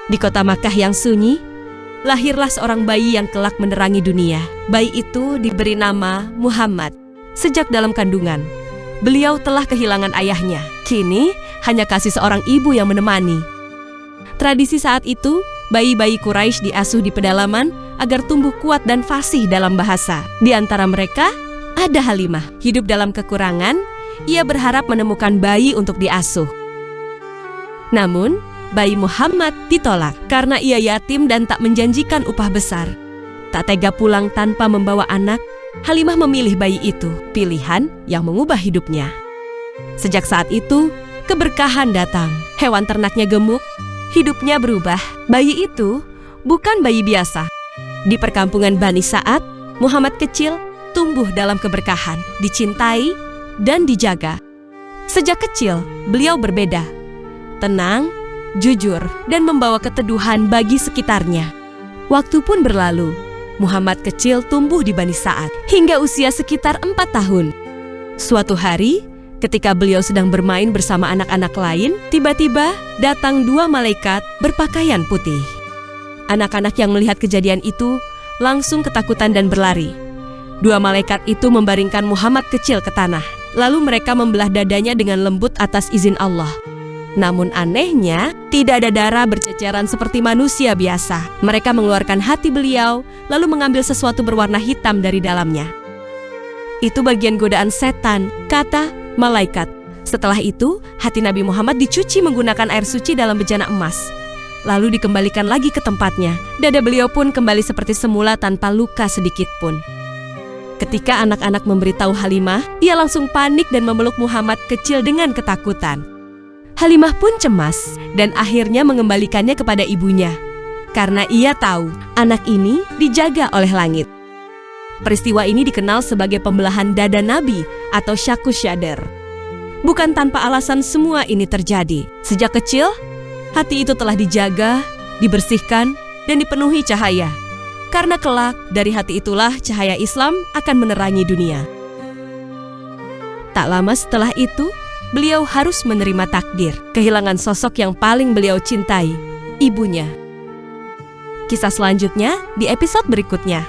Di kota Makkah yang sunyi, lahirlah seorang bayi yang kelak menerangi dunia. Bayi itu diberi nama Muhammad. Sejak dalam kandungan, beliau telah kehilangan ayahnya. Kini, hanya kasih seorang ibu yang menemani. Tradisi saat itu, bayi-bayi Quraisy diasuh di pedalaman agar tumbuh kuat dan fasih dalam bahasa. Di antara mereka, ada Halimah. Hidup dalam kekurangan, ia berharap menemukan bayi untuk diasuh. Namun, bayi Muhammad ditolak karena ia yatim dan tak menjanjikan upah besar. Tak tega pulang tanpa membawa anak, Halimah memilih bayi itu, pilihan yang mengubah hidupnya. Sejak saat itu, keberkahan datang. Hewan ternaknya gemuk, hidupnya berubah. Bayi itu bukan bayi biasa. Di perkampungan Bani Sa'ad, Muhammad kecil tumbuh dalam keberkahan, dicintai dan dijaga. Sejak kecil, beliau berbeda, tenang, jujur, dan membawa keteduhan bagi sekitarnya. Waktu pun berlalu, Muhammad kecil tumbuh di Bani Sa'ad hingga usia sekitar 4 tahun. Suatu hari, ketika beliau sedang bermain bersama anak-anak lain, tiba-tiba datang 2 malaikat berpakaian putih. Anak-anak yang melihat kejadian itu langsung ketakutan dan berlari. 2 malaikat itu membaringkan Muhammad kecil ke tanah. Lalu mereka membelah dadanya dengan lembut atas izin Allah. Namun anehnya, tidak ada darah berceceran seperti manusia biasa. Mereka mengeluarkan hati beliau, lalu mengambil sesuatu berwarna hitam dari dalamnya. Itu bagian godaan setan, kata malaikat. Setelah itu, hati Nabi Muhammad dicuci menggunakan air suci dalam bejana emas. Lalu dikembalikan lagi ke tempatnya. Dada beliau pun kembali seperti semula tanpa luka sedikit pun. Ketika anak-anak memberitahu Halimah, ia langsung panik dan memeluk Muhammad kecil dengan ketakutan. Halimah pun cemas dan akhirnya mengembalikannya kepada ibunya. Karena ia tahu anak ini dijaga oleh langit. Peristiwa ini dikenal sebagai pembelahan dada Nabi atau Syaqqu Syadr. Bukan tanpa alasan semua ini terjadi. Sejak kecil, hati itu telah dijaga, dibersihkan, dan dipenuhi cahaya. Karena kelak dari hati itulah cahaya Islam akan menerangi dunia. Tak lama setelah itu, beliau harus menerima takdir, kehilangan sosok yang paling beliau cintai, ibunya. Kisah selanjutnya di episode berikutnya.